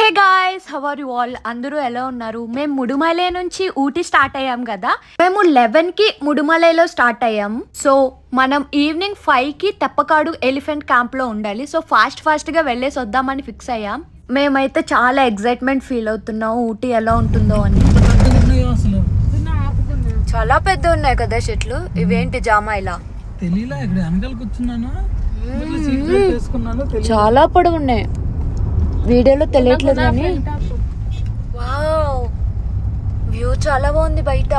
Hey guys, how are you all? అందరూ ఎలా ఉన్నారు? మేము ముడుమలై నుంచి ఊటీ స్టార్ట్ అయ్యాం కదా. మేము 11కి ముడుమలైలో స్టార్ట్ అయ్యాం. సో మనం ఈవినింగ్ 5కి తెప్పకాడు ఎలిఫెంట్ క్యాంప్లో ఉండాలి. సో ఫాస్ట్గా వెళ్ళేసి వద్దామని ఫిక్స్ అయ్యాం. మేమైతే చాలా ఎక్సైట్మెంట్ ఫీల్ అవుతున్నాం ఊటీ ఎలా ఉంటుందో అని. చాలా పెద్ద ఉన్నాయి కదా చెట్లు. ఇవేంటి జామాయిలా చాలా పొడవు ఉన్నాయి. వీడియోలో తెలియట్లేదు కానీ వావ్, వ్యూ చాలా బాగుంది బయట.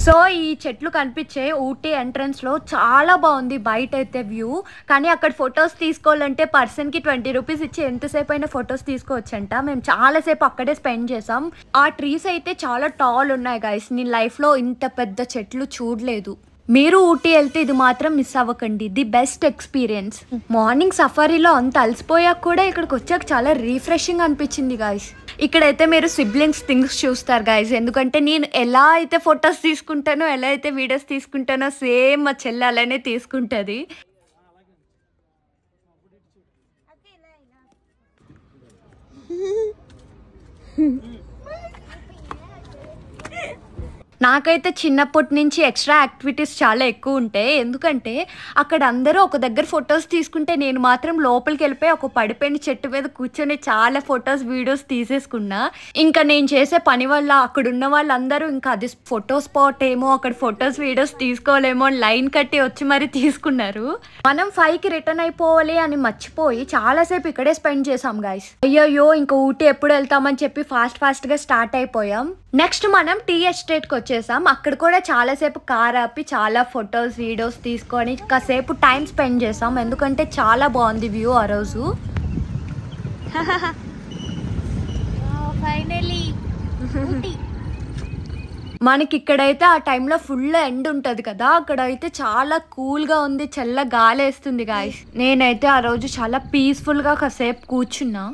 సో ఈ చెట్లు కనిపించే ఊటీ ఎంట్రన్స్ లో చాలా బాగుంది బయట అయితే వ్యూ. కానీ అక్కడ ఫొటోస్ తీసుకోవాలంటే పర్సన్ కి 20 రూపీస్ ఇచ్చి ఎంతసేపు అయినా ఫొటోస్ తీసుకోవచ్చంట. మేము చాలా సేపు అక్కడే స్పెండ్ చేసాం. ఆ ట్రీస్ అయితే చాలా టాల్ ఉన్నాయి గైస్. నేను లైఫ్ లో ఇంత పెద్ద చెట్లు చూడలేదు. మీరు ఊటీ వెళ్తే ఇది మాత్రం మిస్ అవ్వకండి. The best experience. మార్నింగ్ సఫారీలో అంత అలసిపోయాక కూడా ఇక్కడికి వచ్చాక చాలా రీఫ్రెషింగ్ అనిపించింది గాయస్. ఇక్కడైతే మీరు సిబ్లింగ్స్ థింగ్స్ చూస్తారు గాయస్. ఎందుకంటే నేను ఎలా అయితే ఫొటోస్ తీసుకుంటానో, ఎలా అయితే వీడియోస్ తీసుకుంటానో సేమ్ మా చెల్లి అలానే తీసుకుంటుంది. నాకైతే చిన్నప్పటి నుంచి ఎక్స్ట్రా యాక్టివిటీస్ చాలా ఎక్కువ ఉంటాయి. ఎందుకంటే అక్కడ అందరూ ఒక దగ్గర ఫొటోస్ తీసుకుంటే నేను మాత్రం లోపలికి వెళ్ళిపోయి ఒక పడిపోయిన చెట్టు మీద కూర్చొని చాలా ఫొటోస్ వీడియోస్ తీసేసుకున్నా. ఇంకా నేను చేసే పని వల్ల అక్కడ ఉన్న వాళ్ళందరూ ఇంకా అది ఫోటో స్పాట్ ఏమో, అక్కడ ఫొటోస్ వీడియోస్ తీసుకోలేమో అని లైన్ కట్టి వచ్చి మరి తీసుకున్నారు. మనం 5కి రిటర్న్ అయిపోవాలి అని మర్చిపోయి చాలాసేపు ఇక్కడే స్పెండ్ చేసాం గాయస్. అయ్యో ఇంకా ఊటీ ఎప్పుడు వెళ్తామని చెప్పి ఫాస్ట్గా స్టార్ట్ అయిపోయాం. నెక్స్ట్ మనం టీ ఎస్టేట్కి వచ్చేసాం. అక్కడ కూడా చాలాసేపు కార్ ఆపి చాలా ఫొటోస్ వీడియోస్ తీసుకొని కాసేపు టైం స్పెండ్ చేసాం. ఎందుకంటే చాలా బాగుంది వ్యూ ఆ రోజు. మనకి ఇక్కడైతే ఆ టైంలో ఫుల్ ఎండ్ ఉంటుంది కదా, అక్కడైతే చాలా కూల్గా ఉంది, చల్ల గాలి వేస్తుంది గాయస్. నేనైతే ఆ రోజు చాలా పీస్ఫుల్గా కాసేపు కూర్చున్నా.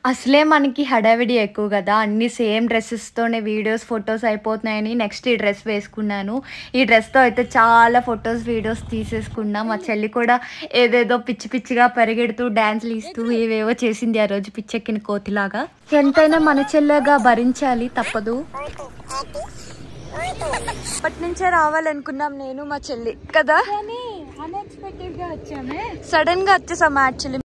అసలే మనకి హడావిడి ఎక్కువ కదా, అన్ని సేమ్ డ్రెస్సెస్తోనే వీడియోస్ ఫొటోస్ అయిపోతున్నాయని నెక్స్ట్ ఈ డ్రెస్ వేసుకున్నాను. ఈ డ్రెస్తో అయితే చాలా ఫొటోస్ వీడియోస్ తీసేసుకున్నా. మా చెల్లి కూడా ఏదేదో పిచ్చిగా పరిగెడుతూ డ్యాన్స్లు ఇస్తూ ఏవేవో చేసింది ఆ రోజు పిచ్చెక్కిన కోతిలాగా. ఎంతైనా మన చెల్లెగా భరించాలి, తప్పదు. అప్పటి నుంచే రావాలనుకున్నాం నేను మా చెల్లి కదా, సడన్ గా వచ్చేసాం యాక్చువల్లీ.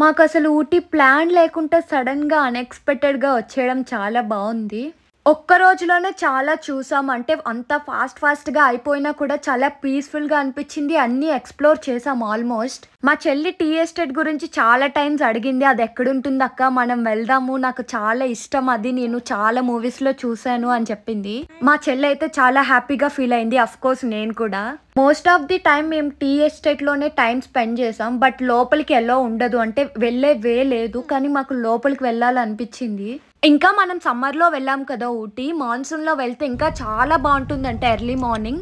మాకు అసలు ఊటీ ప్లాన్ లేకుండా సడన్గా అన్ఎక్స్పెక్టెడ్గా వచ్చేయడం చాలా బాగుంది. ఒక్క రోజులోనే చాలా చూసాం. అంటే అంత ఫాస్ట్గా అయిపోయినా కూడా చాలా పీస్ఫుల్గా అనిపించింది. అన్నీ ఎక్స్ప్లోర్ చేసాం ఆల్మోస్ట్. మా చెల్లి టీ ఎస్టేట్ గురించి చాలా టైమ్స్ అడిగింది, అది ఎక్కడుంటుంది అక్క, మనం వెళ్దాము, నాకు చాలా ఇష్టం అది, నేను చాలా మూవీస్లో చూశాను అని చెప్పింది. మా చెల్లి అయితే చాలా హ్యాపీగా ఫీల్ అయింది. అఫ్ కోర్స్ నేను కూడా. మోస్ట్ ఆఫ్ ది టైం మేము టీ ఎస్టేట్లోనే టైం స్పెండ్ చేసాం. బట్ లోపలికి ఎలా ఉండదు, అంటే వెళ్ళే వే లేదు, కానీ మాకు లోపలికి వెళ్ళాలనిపించింది. ఇంకా మనం సమ్మర్లో వెళ్ళాం కదా ఊటీ, మాన్సూన్లో వెళ్తే ఇంకా చాలా బాగుంటుందంటే ఎర్లీ మార్నింగ్.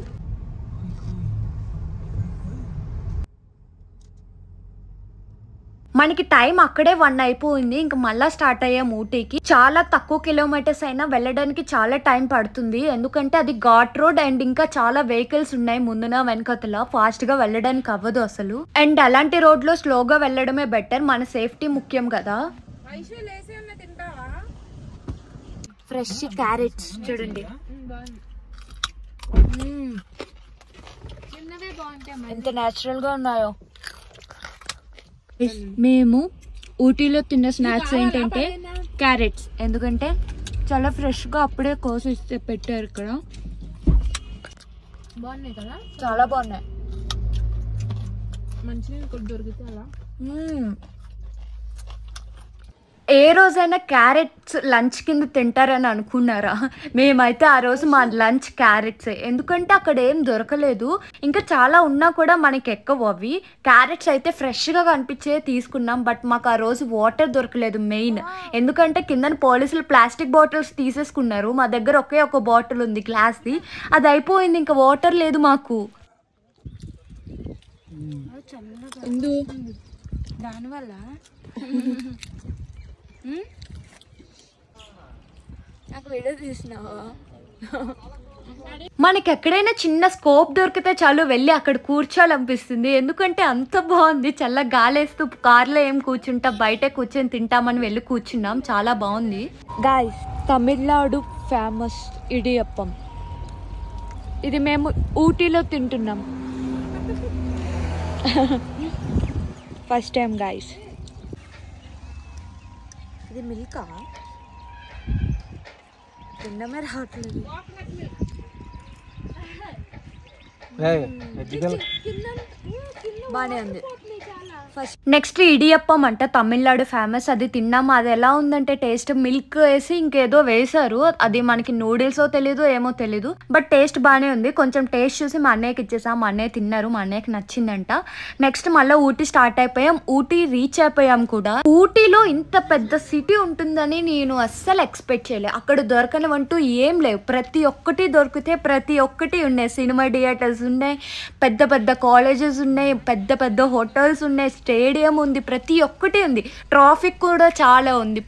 మనకి టైం అక్కడే 1 అయిపోయింది. ఇంక మళ్ళీ స్టార్ట్ అయ్యాం ఊటీకి. చాలా తక్కువ కిలోమీటర్స్ అయినా వెళ్ళడానికి చాలా టైం పడుతుంది. ఎందుకంటే అది ఘాట్ రోడ్ అండ్ ఇంకా చాలా వెహికల్స్ ఉన్నాయి ముందున వెనకతల. ఫాస్ట్గా వెళ్ళడానికి అవ్వదు అసలు. అండ్ అలాంటి రోడ్లో స్లోగా వెళ్ళడమే బెటర్, మన సేఫ్టీ ముఖ్యం కదా. ఫ్రెష్ క్యారెట్స్ చూడండి ఎంత న్యాచురల్ గా ఉన్నాయో. మేము ఊటీలో తిన్న స్నాక్స్ ఏంటంటే క్యారెట్స్. ఎందుకంటే చాలా ఫ్రెష్ గా అప్పుడే కోసి పెట్టారు ఇక్కడ. బాగున్నాయి కదా, చాలా బాగున్నాయి. మంచిగా దొరికితే అలా. ఏ రోజైనా క్యారెట్స్ లంచ్ కింద తింటారని అనుకున్నారా? మేమైతే ఆ రోజు మా లంచ్ క్యారెట్సే. ఎందుకంటే అక్కడ ఏం దొరకలేదు, ఇంకా చాలా ఉన్నా కూడా మనకి ఎక్కువ అవి. క్యారెట్స్ అయితే ఫ్రెష్గా కనిపించే తీసుకున్నాం. బట్ మాకు ఆ రోజు వాటర్ దొరకలేదు మెయిన్. ఎందుకంటే కింద పోలీసులు ప్లాస్టిక్ బాటిల్స్ తీసేసుకున్నారు. మా దగ్గర ఒకే ఒక బాటిల్ ఉంది గ్లాస్ది, అది అయిపోయింది. ఇంకా వాటర్ లేదు మాకు. దానివల్ల నాకు వీడియో తీసినావా? మనకి ఎక్కడైనా చిన్న స్కోప్ దొరికితే చాలు వెళ్ళి అక్కడ కూర్చోాలనిపిస్తుంది. ఎందుకంటే అంత బాగుంది. చల్ల గాలేస్తూ కార్లో ఏం కూర్చుంటా, బయట కూర్చొని తింటామని వెళ్ళి కూర్చున్నాం. చాలా బాగుంది. Guys, Tamil Nadu famous idiyappam. ఇది మేము ఊటీలో తింటున్నాం. First time guys. ఇది మిల్కా? తిన్నమే రావట్లేదు. బానే ఉంది. నెక్స్ట్ ఇడియప్పం అంట, తమిళనాడు ఫేమస్. అది తిన్నాము. అది ఎలా ఉందంటే టేస్ట్ మిల్క్ వేసి ఇంకేదో వేసారు. అది మనకి నూడిల్సో తెలీదు ఏమో తెలీదు, బట్ టేస్ట్ బాగానే ఉంది. కొంచెం టేస్ట్ చూసి మా అన్నయ్యకి ఇచ్చేసాం. మా అన్నయ్య తిన్నారు, మా అన్నయ్యకి నచ్చిందంట. నెక్స్ట్ మళ్ళీ ఊటీ స్టార్ట్ అయిపోయాం. ఊటీ రీచ్ అయిపోయాం కూడా. ఊటీలో ఇంత పెద్ద సిటీ ఉంటుందని నేను అస్సలు ఎక్స్పెక్ట్ చేయలేదు. అక్కడ దొరకనివంటూ ఏం లేవు. ప్రతి ఒక్కటి దొరికితే ప్రతి ఒక్కటి ఉన్నాయి. సినిమా థియేటర్స్ ఉన్నాయి, పెద్ద పెద్ద కాలేజెస్ ఉన్నాయి, పెద్ద పెద్ద హోటల్స్ ఉన్నాయి, స్టేడియం ఉంది, ప్రతి ఒక్కటి ఉంది. ట్రాఫిక్ కూడా చాలా ఉంది.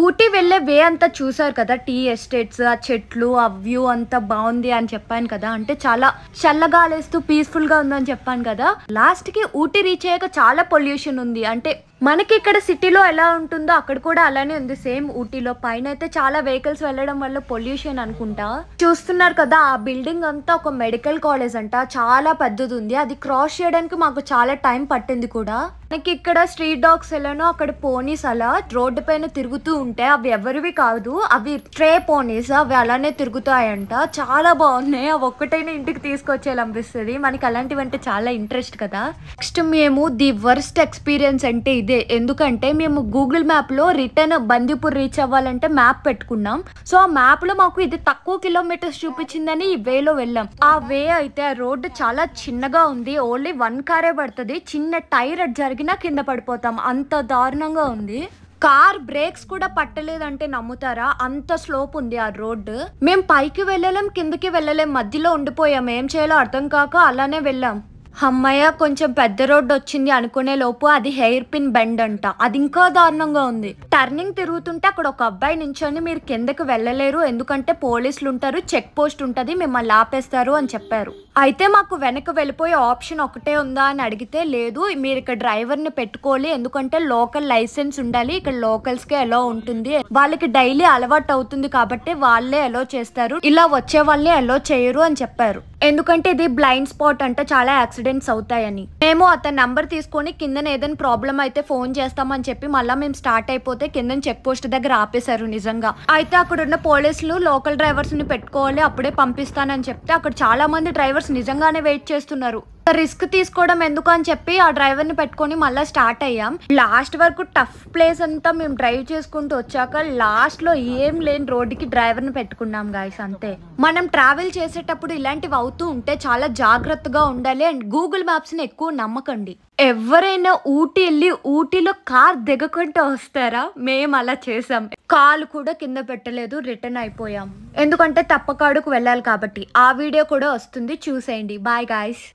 ఊటీ వెళ్ళే వే అంతా చూసారు కదా, టీ ఎస్టేట్స్, ఆ చెట్లు, ఆ వ్యూ అంతా బాగుంది అని చెప్పాను కదా. అంటే చాలా చల్లగాలేస్తూ పీస్ఫుల్ గా ఉందని చెప్పాను కదా. లాస్ట్ కి ఊటీ రీచ్ అయ్యాక చాలా పొల్యూషన్ ఉంది. అంటే మనకి ఇక్కడ సిటీలో ఎలా ఉంటుందో అక్కడ కూడా అలానే ఉంది, సేమ్ ఊటీలో. పైన అయితే చాలా వెహికల్స్ వెళ్ళడం వల్ల పొల్యూషన్ అనుకుంటా. చూస్తున్నారు కదా, ఆ బిల్డింగ్ అంతా ఒక మెడికల్ కాలేజ్ అంట. చాలా పెద్దది ఉంది. అది క్రాస్ చేయడానికి మాకు చాలా టైం పట్టింది కూడా. మనకి ఇక్కడ స్ట్రీట్ డాగ్స్ ఎలానో అక్కడ పోనీస్ అలా రోడ్డు పైన తిరుగుతూ ఉంటాయి. అవి ఎవరివి కాదు, అవి ట్రే పోనీస్. అవి అలానే తిరుగుతాయంట. చాలా బాగున్నాయి. అవి ఒక్కటైనా ఇంటికి తీసుకొచ్చేయాలనిపిస్తుంది. మనకి అలాంటివంటే చాలా ఇంట్రెస్ట్ కదా. నెక్స్ట్ మేము ది వర్స్ట్ ఎక్స్పీరియన్స్ అంటే ఇదే. ఎందుకంటే మేము గూగుల్ మ్యాప్ లో రిటర్న్ బందీపూర్ రీచ్ అవ్వాలంటే మ్యాప్ పెట్టుకున్నాం. సో ఆ మ్యాప్ లో మాకు ఇది తక్కువ కిలోమీటర్స్ చూపించిందని ఈ వేలో వెళ్ళాం. ఆ వే అయితే ఆ రోడ్డు చాలా చిన్నగా ఉంది. ఓన్లీ 1 కారే పడుతుంది. చిన్న టైర్ జరిగినా కింద పడిపోతాం, అంత దారుణంగా ఉంది. కార్ బ్రేక్స్ కూడా పట్టలేదంటే నమ్ముతారా, అంత స్లోప్ ఉంది ఆ రోడ్డు. మేము పైకి వెళ్ళలేం, కిందకి వెళ్ళలేం, మధ్యలో ఉండిపోయాం. ఏం చేయాలో అర్థం కాక అలానే వెళ్ళాం. అమ్మయ్య, కొంచెం పెద్ద రోడ్డు వచ్చింది అనుకునే లోపు అది హెయిర్ పిన్ బెండ్ అంట. అది ఇంకా దారుణంగా ఉంది. టర్నింగ్ తిరుగుతుంటే అక్కడ ఒక అబ్బాయి నించొని మీరు కిందకి వెళ్ళలేరు, ఎందుకంటే పోలీసులు ఉంటారు, చెక్ పోస్ట్ ఉంటుంది, మిమ్మల్ని ఆపేస్తారు అని చెప్పారు. అయితే మాకు వెనక వెళ్ళిపోయే ఆప్షన్ ఒకటే ఉందా అని అడిగితే, లేదు, మీరు ఇక్కడ డ్రైవర్ని పెట్టుకోవాలి, ఎందుకంటే లోకల్ లైసెన్స్ ఉండాలి, ఇక్కడ లోకల్స్కే ఎలో ఉంటుంది, వాళ్ళకి డైలీ అలవాటు అవుతుంది కాబట్టి వాళ్ళే ఎలో చేస్తారు, ఇలా వచ్చే వాళ్ళని ఎలో చేయరు అని చెప్పారు. ఎందుకంటే ఇది బ్లైండ్ స్పాట్ అంట, చాలా యాక్సిడెంట్స్ అవుతాయని. మేము అతని నంబర్ తీసుకొని కింద ఏదైనా ప్రాబ్లం అయితే ఫోన్ చేస్తామని చెప్పి మళ్ళీ మేము స్టార్ట్ అయిపోతే కింద చెక్ పోస్ట్ దగ్గర ఆపేశారు నిజంగా. అయితే అక్కడ ఉన్న పోలీసులు లోకల్ డ్రైవర్స్ ని పెట్టుకోవాలి, అప్పుడే పంపిస్తానని చెప్తే అక్కడ చాలా మంది డ్రైవర్స్ నిజంగానే వెయిట్ చేస్తున్నారు. రిస్క్ తీసుకోవడం ఎందుకు అని చెప్పి ఆ డ్రైవర్ ని పెట్టుకొని మళ్ళీ స్టార్ట్ అయ్యాం. లాస్ట్ వరకు టఫ్ ప్లేస్ అంతా మేము డ్రైవ్ చేసుకుంటూ వచ్చాక లాస్ట్ లో ఏం లేని రోడ్డుకి డ్రైవర్ ని పెట్టుకున్నాం గాయస్, అంతే. మనం ట్రావెల్ చేసేటప్పుడు ఇలాంటివి అవుతూ ఉంటే చాలా జాగ్రత్తగా ఉండాలి. అండ్ గూగుల్ మ్యాప్స్ ని ఎక్కువ నమ్మకండి. ఎవరైనా ఊటీ వెళ్ళి ఊటీలో కార్ దిగకుండా వస్తారా? మేము అలా చేసాం. కాలు కూడా కింద పెట్టలేదు, రిటర్న్ అయిపోయాం. ఎందుకంటే తప్పకాడుకు వెళ్ళాలి కాబట్టి. ఆ వీడియో కూడా వస్తుంది, చూసేయండి. Bye guys.